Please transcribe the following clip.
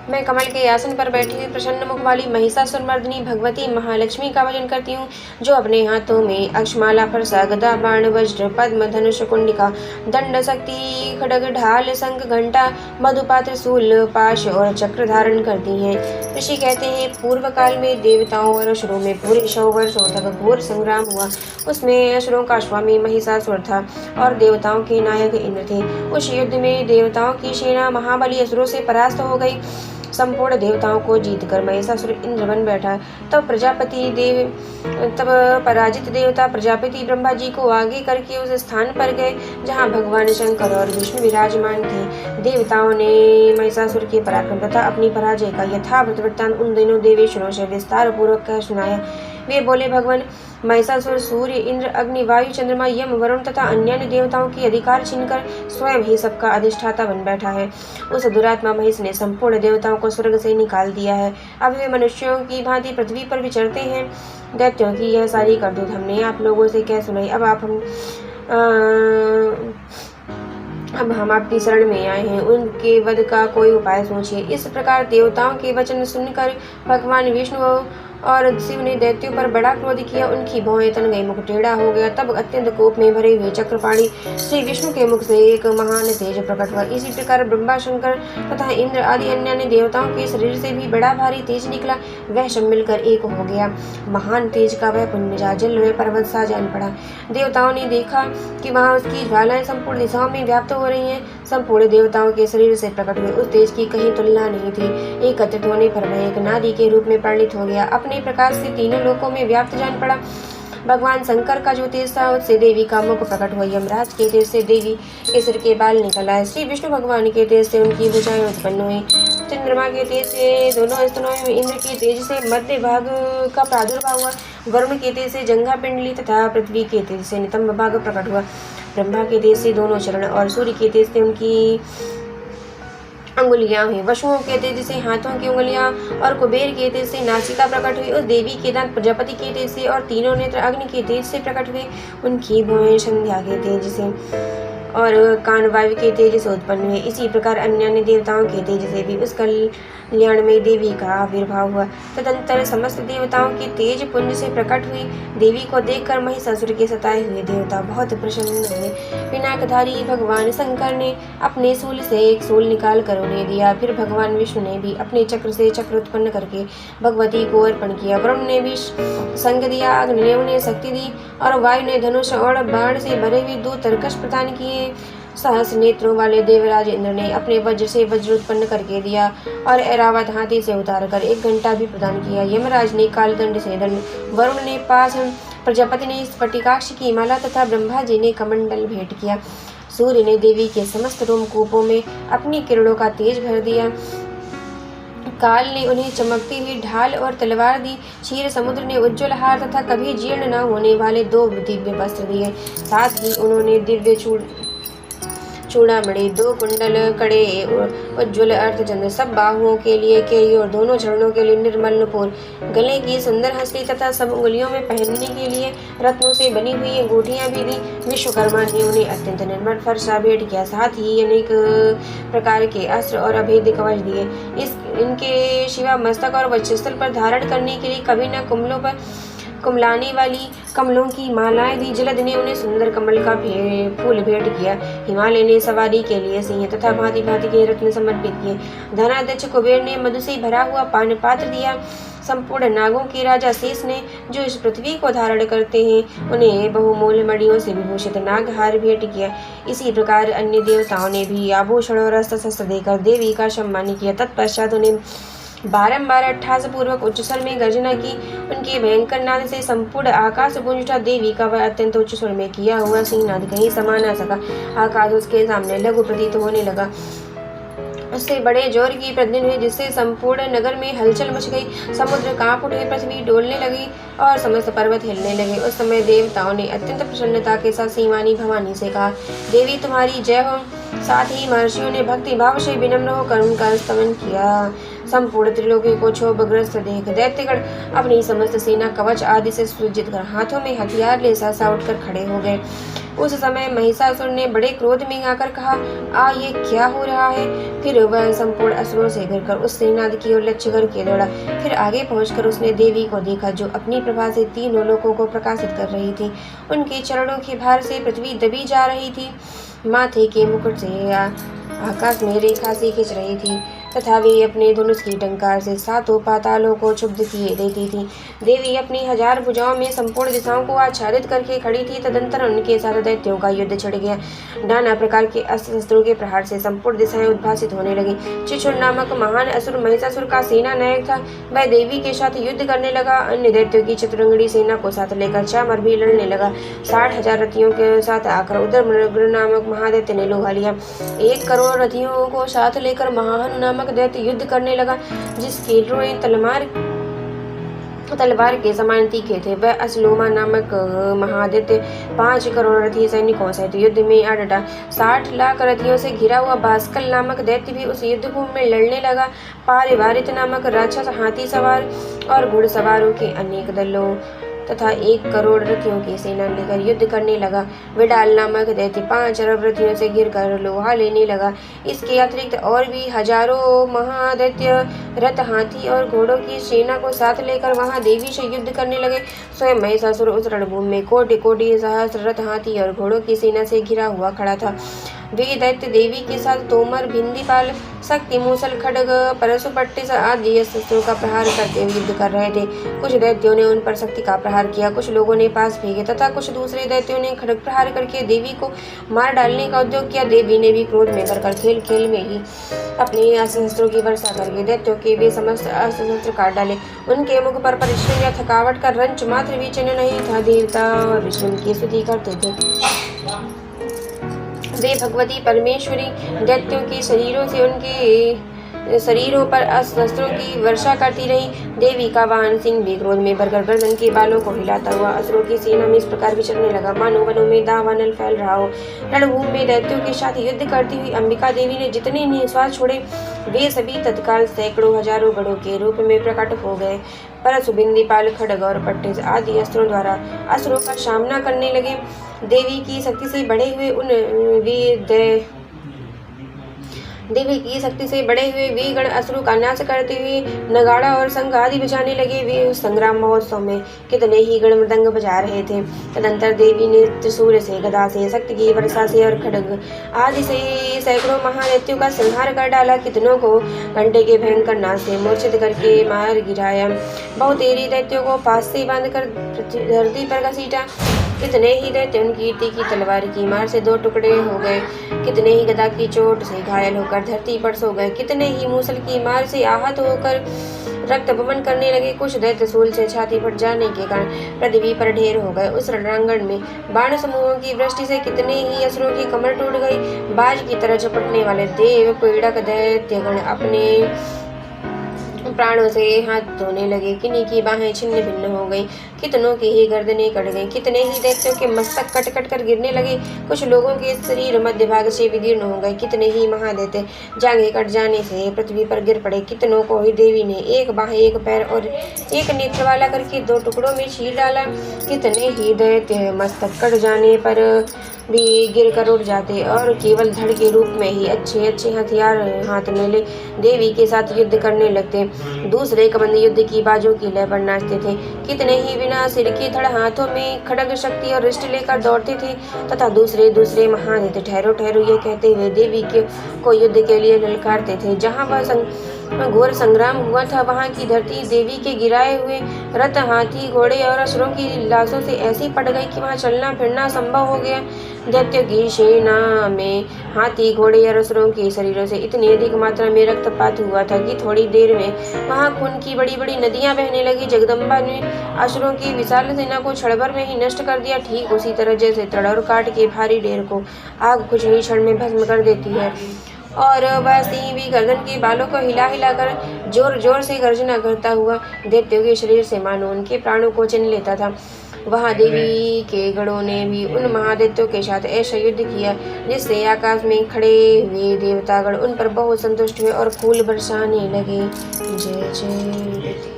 मैं कमल के आसन पर बैठी हुई प्रसन्न मुख वाली महिषासुरमर्दिनी भगवती महालक्ष्मी का भजन करती हूँ, जो अपने हाथों में अक्षमाला, फरसा, गदा, बाण, वज्र, पद्म, धनुष, कुंडिका, दंड, शक्ति, खड्ग, ढाल, शंख, घंटा, मधुपात्र, शूल, पाश और चक्र धारण करती हैं। ऋषि कहते हैं, पूर्व काल में देवताओं और असुरों में पूरे 100 वर्षों तक घोर संग्राम हुआ। उसमें असुरों का स्वामी महिषासुर था और देवताओं के नायक इंद्र थे। उस युद्ध में देवताओं की सेना महाबली असुरों से परास्त हो गई। संपूर्ण देवताओं को जीतकर महिषासुर इंद्र बन बैठा। तब पराजित देवता प्रजापति ब्रह्मा जी को आगे करके उस स्थान पर गए जहाँ भगवान शंकर और विष्णु विराजमान थे। देवताओं ने महिषासुर के पराक्रम तथा अपनी पराजय का यथावत वृत्तांत उन दिनों देवेश्वरों से विस्तार पूर्वक कह सुनाया। वे बोले, भगवान, महिषासुर सूर्य, इंद्र, अग्नि, वायु, चंद्रमा, यम, वरुण तथा अन्य देवताओं की अधिकार छीनकर स्वयं ही सबका अधिष्ठाता बन बैठा है। उस दुरात्मा महिष ने संपूर्ण देवताओं को स्वर्ग से निकाल दिया है। अब वे मनुष्यों की भांति पृथ्वी पर विचरते हैं। दैत्यों की यह सारी करतूत हमने आप लोगों से कह सुनाई। अब हम आपकी शरण में आए हैं, उनके वध का कोई उपाय सोचिए। इस प्रकार देवताओं के वचन सुनकर भगवान विष्णु और शिव ने दैत्यों पर बड़ा क्रोध किया। उनकी भौहें तन गई, मुख टेढ़ा हो गया। तब अत्यंत कोप में भरे हुए चक्रपाणी श्री विष्णु के मुख से एक महान तेज प्रकट हुआ। इसी प्रकार ब्रह्मा, शंकर तथा इंद्र आदि अन्य देवताओं के शरीर से भी बड़ा भारी तेज निकला। वह सब मिलकर एक हो गया। महान तेज का वह पुण्य जल में पर्वत सा जान पड़ा। देवताओं ने देखा कि वहाँ उसकी ज्वालाएं संपूर्ण दिशाओं में व्याप्त हो रही हैं। संपूर्ण देवताओं के शरीर से प्रकट हुए उस तेज की कहीं तुलना नहीं थी। एकत्रित होने पर वह एक नादी के रूप में परिणित हो गया। अपने प्रकाश से तीनों लोकों में व्याप्त जान पड़ा। भगवान शंकर का जो तेज था उससे देवी का मुख प्रकट हुआ। यमराज के तेज से देवी के सिर के बाल निकल आए। श्री विष्णु भगवान के तेज से उनकी भुजाएं उत्पन्न हुई। चंद्रमा के तेज से दोनों स्तनों में, इंद्र के तेज से मध्य भाग का प्रादुर्भाव हुआ। वरुण के तेज से जंघा पिंडली तथा पृथ्वी के तेज से नितंब भाग प्रकट हुआ। ब्रह्मा के तेज से दोनों चरण और सूर्य के तेज से उनकी अंगुलियां हुई। वसुओं के तेज से हाथों की उंगलियां और कुबेर के तेज से नासिका प्रकट हुई। उस देवी के दांत प्रजापति के तेज से और तीनों नेत्र अग्नि के तेज से प्रकट हुए। उनकी भौहें संध्या के तेज से और कान वायु के तेज से उत्पन्न हुए। इसी प्रकार अन्य देवताओं के तेज से भी उस कल्याण में देवी का आविर्भाव हुआ। तदंतर समस्त देवताओं के तेज पुंज से प्रकट हुई। देवी को देखकर महिषासुर के सताए हुए देवता बहुत प्रसन्न हुए। पिनाकधारी भगवान शंकर ने अपने शूल से एक शूल निकाल कर उन्हें दिया। फिर भगवान विष्णु ने भी अपने चक्र से चक्र उत्पन्न करके भगवती को अर्पण किया। वरुण ने भी संग दिया, अग्नि ने उन्हें शक्ति दी और वायु ने धनुष और बाण से भरे हुए 2 तरकश प्रदान किए। सहस्र नेत्रों वाले देवराज इंद्र ने अपने वज्र से वज्र उत्पन्न करके दिया और ऐरावत हाथी से उतारकर 1 घंटा भी प्रदान किया। यमराज ने कालदंड से दंड, वरुण ने पास, प्रजापति ने स्फटिकाक्ष की माला तथा ब्रह्मा जी ने कमंडल भेंट किया। सूर्य ने देवी के समस्त रोमकूपों में अपनी किरणों का तेज भर दिया। काल ने उन्हें चमकती हुई ढाल और तलवार दी। क्षीर समुद्र ने उज्ज्वल हार तथा कभी जीर्ण न होने वाले 2 दिव्य वस्त्र दिए। साथ ही उन्होंने दिव्य चूड़ामणि, 2 कुंडल, कड़े, उज्ज्वल अर्धचंद्र, सब बाहुओं के लिए केरी और दोनों चरणों के लिए निर्मल नुपुर, गले की सुंदर हंसली तथा सब उंगलियों में पहनने के लिए रत्नों से बनी हुई अंगूठियां भी दी। विश्वकर्मा ने उन्हें अत्यंत निर्मल फरसा भेंट किया। साथ ही अनेक प्रकार के अस्त्र और अभेद्य कवच दिए। इनके सिवा मस्तक और वक्षस्थल पर धारण करने के लिए कभी न कुमलों पर कुमलाने वाली कमलों की मालाएं दी। जलद ने उन्हें सुंदर कमल का फूल भेंट किया। हिमालय ने सवारी के लिए सिंह तथा भांति भांति के रत्न समर्पित किए। धनाध्यक्ष कुबेर ने मधु से भरा हुआ पान पात्र दिया। संपूर्ण नागों के राजा शेष ने, जो इस पृथ्वी को धारण करते हैं, उन्हें बहुमूल्य मणियों से विभूषित नागहार भेंट किया। इसी प्रकार अन्य देवताओं ने भी आभूषण और अस्त्र शस्त्र देकर देवी का सम्मान किया। तत्पश्चात उन्हें बारंबार अट्ठास पूर्वक उच्च स्वर में गर्जना की। उनके भयंकर नाद से संपूर्ण आकाश गूंज उठा। देवी का वह अत्यंत उच्च स्वर में किया हुआ सिंहनाद कहीं समा न सका। आकाश उसके सामने लघु प्रतीत होने लगा। उससे बड़े जोर की प्रतिध्वनि हुई, जिससे संपूर्ण नगर में हलचल मच गई। समुद्र कांप उठे, पृथ्वी डोलने लगी और समस्त पर्वत हिलने लगे। उस समय देवताओं ने अत्यंत प्रसन्नता के साथ सिंहवानी भवानी से कहा, देवी तुम्हारी जय हो। साथ ही महर्षियों ने भक्ति भाव से विनम्र होकर उनका स्तवन किया। संपूर्ण त्रिलोकी को क्षोभग्रस्त देख दैत्यगण अपनी समस्त सेना कवच आदि से सुसज्जित कर हाथों में हथियार ले सहसा उठकर खड़े हो गए। उस समय महिषासुर ने बड़े क्रोध में आकर कहा, आ ये क्या हो रहा है। फिर वह संपूर्ण असुरों से घिरकर उस श्रीनाथ की ओर लक्ष्य करके दौड़ा। फिर आगे पहुंचकर उसने देवी को देखा, जो अपनी प्रभा से तीनों लोकों को प्रकाशित कर रही थी। उनके चरणों के भार से पृथ्वी दबी जा रही थी। माथे के मुकुट से आकाश में रेखा से खींच रही थी तथा वे अपने धनुष की टंकार से सातों पातालों को क्षुब्ध किए देती थी। देवी अपनी 1000 भुजाओं में संपूर्ण दिशाओं को आच्छादित करके खड़ी थी। तदंतर उनके साथ दैत्यों का युद्ध छिड़ गया। नाना प्रकार के अस्त्र शस्त्रों के प्रहार से संपूर्ण दिशाएं उद्भासित होने लगी। चिचुर नामक महान असुर महिषासुर का सेना नायक था। वह देवी के साथ युद्ध करने लगा। अन्य दैत्यों की चतुरंगड़ी सेना को साथ लेकर चामर भी लड़ने लगा। 60,000 रथियों के साथ आकर उदर नामक महादैत्य ने लुभा लिया। 1 करोड़ रथियों को साथ लेकर महाहनु नामक दैत्य युद्ध करने लगा, जिसके रोएं तलवार के समान तीखे थे। वह असलोमा नामक महादैत्य 5 करोड़ रथी सैनिकों सहित युद्ध में आ डटा। 60 लाख रथियों से घिरा हुआ भास्कर नामक दैत्य भी उस युद्धभूमि में लड़ने लगा। पारिवारित नामक राक्षस हाथी सवार और घुड़सवारों के अनेक दलों तथा 1 करोड़ रथियों की सेना लेकर युद्ध करने लगा। विडाल नामक दैत्य 5 अरब रथियों से घिरकर लोहा लेने लगा। इसके अतिरिक्त और भी हजारों महादैत्य रथ, हाथी और घोड़ों की सेना को साथ लेकर वहां देवी से युद्ध करने लगे। स्वयं महिषासुर उस रणभूमि में कोटि कोटि सहस्र रथ, हाथी और घोड़ों की सेना से घिरा हुआ खड़ा था। वे दैत्य देवी के साथ तोमर, भिंदीपाल, शक्ति, मूसल, खड्ग, परशुपट्टिस आदि शस्त्रों का प्रहार करते हुए युद्ध कर रहे थे। कुछ दैत्यों ने उन पर शक्ति का प्रहार किया, कुछ लोगों ने पास फेंके तथा कुछ दूसरे दैत्यों ने खड्ग प्रहार करके देवी को मार डालने का उद्योग किया। देवी ने भी क्रोध में भरकर खेल खेल में ही अपने अस्त्र शस्त्रों की वर्षा करके दैत्यों के वे समस्त अस्त्र शस्त्र काट डाले। उनके मुख पर परिश्रम या थकावट का रंच मात्र भी चिन्ह नहीं था। देवता और विष्णु की स्तुति करते थे। वे भगवती परमेश्वरी दैत्यों के शरीरों से उनके शरीरों पर अस्त्र शस्त्रों की वर्षा करती रही। देवी का वाहन सिंह भी क्रोध में भरकर गर्दन के बालों को हिलाता हुआ असुरों की सेना में इस प्रकार विचरने लगा, मानो वनों में दावानल फैल रहा हो। रणभूमि में दैत्यों के साथ युद्ध करती हुई अंबिका देवी ने जितने निश्वास छोड़े, वे सभी तत्काल सैकड़ों हजारों गढ़ों के रूप में प्रकट हो गए। परशु, बिंदीपाल, खड्ग और पट्टिस आदि अस्त्रों द्वारा असुरों का सामना करने लगे। देवी की शक्ति से बढ़े हुए वे गण असुरों का नाश करते हुए नगाड़ा और शंख आदि बजाने लगे। वे उस संग्राम महोत्सव में कितने ही गण मृदंग बजा रहे थे। तदंतर देवी ने त्रिशूल से, गदा से, शक्ति की वर्षा से और खड्ग आदि से सैकड़ों महादैत्यों का संहार कर डाला। कितनों को घंटे के भयंकर नाद से मूर्छित करके मार गिराया। बहुतेरे दैत्यों को फांस से बांधकर धरती पर घसीटा। कितने ही दैत्य उनकी कीर्ति की तलवार की मार से 2 टुकड़े हो गए। कितने ही गदा की चोट से घायल होकर धरती पर सो गए। कितने ही मूसल की मार से आहत होकर रक्त बमन करने लगे। कुछ दैत्य सूल से छाती फट जाने के कारण पृथ्वी पर ढेर हो गए। उस रणांगण में बाण समूहों की वृष्टि से कितने ही असुरों की कमर टूट गई। बाज की तरह झपटने वाले देव पीड़क दैत्यगण अपने प्राणों से हाथ धोने लगे। किन्हीं की बाहें छिन्न भिन्न हो गई। कितनों की ही गर्दनें कट गईं। कितने ही दैत्यों के मस्तक कट कट कर गिरने लगे। कुछ लोगों के शरीर मध्य भाग से विदीर्ण हो गए। कितने ही महादैत्य जांघें कट जाने से पृथ्वी पर गिर पड़े। कितनों को ही देवी ने 1 बाह, 1 पैर और 1 नेत्र वाला करके 2 टुकड़ों में चीर डाला। कितने ही दैत्य मस्तक कट जाने पर भी गिर कर उड़ जाते और केवल धड़ के रूप में ही अच्छे अच्छे हथियार हाथ में ले देवी के साथ युद्ध करने लगते। दूसरे कबंद युद्ध की बाजों की लय पर नाचते थे। कितने ही बिना सिर के धड़ हाथों में खड्ग, शक्ति और रिष्ट लेकर दौड़ते थे तथा दूसरे महादैत्य ठहरो ठहरो ये कहते हुए देवी को युद्ध के लिए ललकारते थे। जहाँ वह घोर संग्राम हुआ था, वहाँ की धरती देवी के गिराए हुए रथ, हाथी, घोड़े और असुरों की लाशों से ऐसी पट गई कि वहाँ चलना फिरना संभव हो गया। दैत्यों की सेना में हाथी, घोड़े और असुरों के शरीरों से इतनी अधिक मात्रा में रक्तपात हुआ था कि थोड़ी देर में वहाँ खून की बड़ी बड़ी नदियाँ बहने लगी। जगदम्बा ने असुरों की विशाल सेना को क्षणभर में ही नष्ट कर दिया, ठीक उसी तरह जैसे तड़ और काट के भारी ढेर को आग कुछ ही क्षण में भस्म कर देती है। और वह सिंह भी गर्दन के बालों को हिला हिला कर जोर जोर से गर्जना करता हुआ दैत्यों के शरीर से मानो उनके प्राणों को छीन लेता था। वहाँ देवी के गणों ने भी उन महादैत्यों के साथ ऐसा युद्ध किया जिससे आकाश में खड़े हुए देवतागण उन पर बहुत संतुष्ट हुए और फूल बरसाने लगे। जय जय।